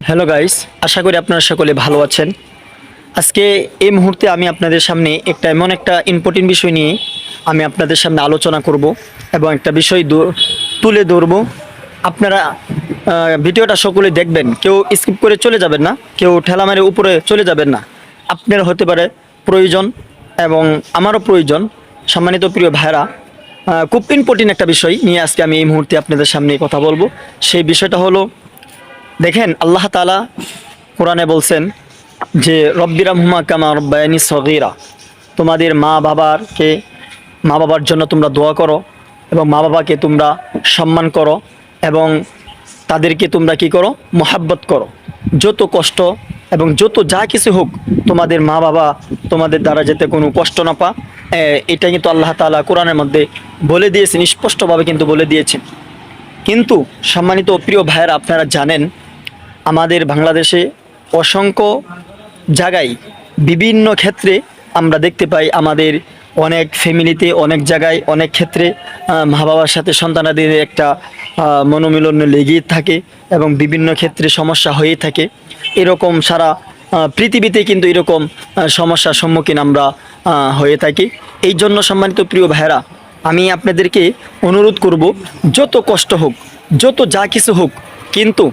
Hello guys, আশা করি আপনারা সকলে ভালো আছেন। আজকে এই মুহূর্তে আমি আপনাদের সামনে এমন একটা ইম্পর্টেন্ট বিষয় নিয়ে আমি আপনাদের সামনে আলোচনা করব এবং একটা বিষয় তুলে ধরব। আপনারা ভিডিওটা সকলে দেখবেন, কেউ স্কিপ করে চলে যাবেন না, কেউ ঠেলা মেরে উপরে চলে যাবেন না। আপনার হতে পারে প্রয়োজন এবং আমারও প্রয়োজন। সম্মানিত প্রিয় ভাইরা, খুব ইম্পর্টেন্ট একটা বিষয় নিয়ে আজকে আমি এই মুহূর্তে আপনাদের সামনে কথা বলবো। সেই বিষয়টা হলো, দেখেন আল্লাহ তাআলা কোরআনে বলছেন যে রব্বিরহামহুমা কামা রব্বায়ানি সগীরা, তোমাদের মা বাবার জন্য তোমরা দোয়া করো এবং মা বাবাকে তোমরা সম্মান করো এবং তাদেরকে তোমরা কি করো, মোহাব্বত করো। যত কষ্ট এবং যত যা কিছু হোক, তোমাদের মা বাবা তোমাদের দ্বারা যাতে কোনো কষ্ট না পা, এটা কিন্তু আল্লাহ তাআলা কোরআনের মধ্যে বলে দিয়েছেন, স্পষ্টভাবে কিন্তু বলে দিয়েছেন। কিন্তু সম্মানিত প্রিয় ভাইয়েরা, আপনারা জানেন আমাদের বাংলাদেশে অসংখ্য জায়গায় বিভিন্ন ক্ষেত্রে আমরা দেখতে পাই, আমাদের অনেক ফ্যামিলিতে অনেক জায়গায় অনেক ক্ষেত্রে মা বাবার সাথে সন্তানাদের একটা মনোমিলন লেগেই থাকে এবং বিভিন্ন ক্ষেত্রে সমস্যা হয়েই থাকে। এরকম সারা পৃথিবীতে কিন্তু এরকম সমস্যার সম্মুখীন আমরা হয়ে থাকি। এই জন্য সম্মানিত প্রিয় ভাইয়েরা, আমি আপনাদেরকে অনুরোধ করব, যত কষ্ট হোক, যত যা কিছু হোক, কিন্তু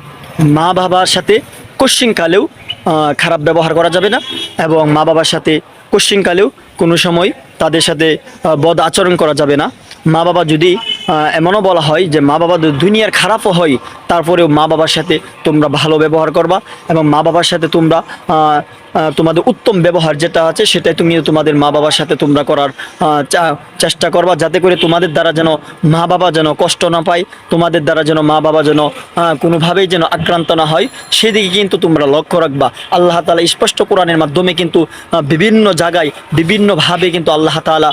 মা বাবার সাথে কোশ্চিনকালেও খারাপ ব্যবহার করা যাবে না এবং মা বাবার সাথে কোশ্চিনকালেও কোনো সময় তাদের সাথে বদ আচরণ করা যাবে না। মা বাবা যদি এমনও বলা হয় যে মা বাবা দুনিয়ার খারাপও হয়, তারপরেও মা বাবার সাথে তোমরা ভালো ব্যবহার করবা এবং মা বাবার সাথে তোমরা তোমাদের উত্তম ব্যবহার যেটা আছে সেটাই তুমি তোমাদের মা বাবার সাথে তোমরা করার চেষ্টা করবা, যাতে করে তোমাদের দ্বারা যেন মা বাবা যেন কষ্ট না পায়, তোমাদের দ্বারা যেন মা বাবা যেন কোনোভাবেই যেন আক্রান্ত না হয়, সেদিকে কিন্তু তোমরা লক্ষ্য রাখবা। আল্লাহ তাআলা স্পষ্ট কোরআনের মাধ্যমে কিন্তু বিভিন্ন জায়গায় বিভিন্নভাবে কিন্তু আল্লাহ তাআলা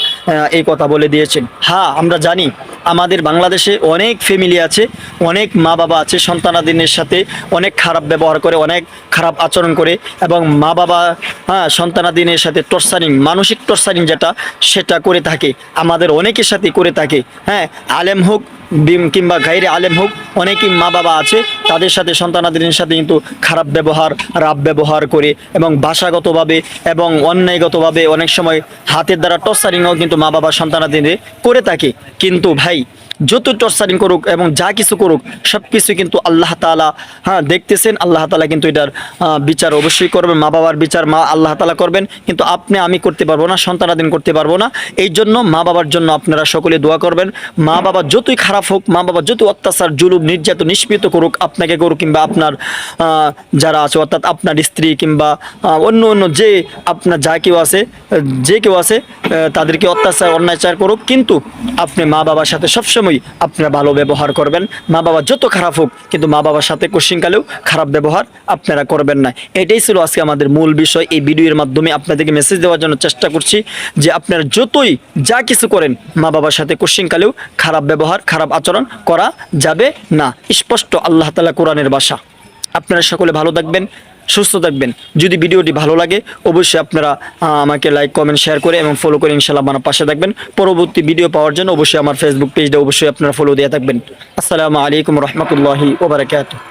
এই কথা বলে দিয়েছেন। হ্যাঁ, আমরা জানি আমাদের বাংলাদেশে অনেক ফ্যামিলি আছে, অনেক মা বাবা আছে সন্তানাদিনের সাথে অনেক খারাপ ব্যবহার করে, অনেক খারাপ আচরণ করে এবং মা বাবা সন্তানাদিনের সাথে টর্চারিং, মানসিক টর্চারিং সেটা করে থাকে, আমাদের অনেকের সাথে করে থাকে। হ্যাঁ, আলেম হোক কিংবা গায়রে আলেম হোক, অনেকেই মা বাবা আছে তাদের সাথে সন্তানাদিনের সাথে কিন্তু খারাপ ব্যবহার, রাব ব্যবহার করে এবং ভাষাগতভাবে এবং অন্যায়গতভাবে অনেক সময় হাতের দ্বারা টর্চারিংও কিন্তু মা বাবা সন্তানাদিনে করে থাকে। কিন্তু ভাই, যত টর্চারিং করুক এবং যা কিছু করুক, সব কিছু কিন্তু আল্লাহ তাআলা দেখতেছেন। আল্লাহ তাআলা কিন্তু এটার বিচার অবশ্যই করবেন, মা বাবার বিচার আল্লাহ তাআলা করবেন, কিন্তু আমি করতে পারবো না, সন্তানাদিন করতে পারবো না। এই জন্য মা বাবার জন্য আপনারা সকলে দোয়া করবেন। মা বাবা যতই খারাপ হোক, মা বাবা যত অত্যাচার, জুলুম, নির্যাতন, নিষ্পীড়িত করুক, আপনাকে করুক কিংবা আপনার যারা আছে অর্থাৎ আপনার স্ত্রী কিংবা অন্য যে আপনার যে কেউ আছে তাদেরকে অত্যাচার অন্যাচার করুক, কিন্তু আপনি মা বাবার সাথে সবসময় আপনারা ভালো ব্যবহার করবেন। মা বাবা যত খারাপ হোক, কিন্তু মা বাবার সাথে কোশ্চিনকালেও খারাপ ব্যবহার আপনারা করবেন না। এটাই ছিল আজকে আমাদের মূল বিষয়। এই ভিডিওর মাধ্যমে আপনাদেরকে মেসেজ দেওয়ার জন্য চেষ্টা করছি যে আপনারা যতই যা কিছু করেন, মা বাবার সাথে কোশ্চিনকালেও খারাপ ব্যবহার, খারাপ আচরণ করা যাবে না। স্পষ্ট আল্লাহ তাআলা কোরআনের ভাষা। আপনারা সকলে ভালো থাকবেন, সুস্থ থাকবেন। যদি ভিডিওটি ভালো লাগে অবশ্যই আপনারা আমাকে লাইক, কমেন্ট, শেয়ার করে এবং ফলো করে ইনশাআল্লাহ আমার পাশে থাকবেন। পরবর্তী ভিডিও পাওয়ার জন্য অবশ্যই আমার ফেসবুক পেজটা অবশ্যই আপনারা ফলো দিয়ে থাকবেন। আসসালামু আলাইকুম রহমতুল্লাহি ওয়া বারাকাতুহু।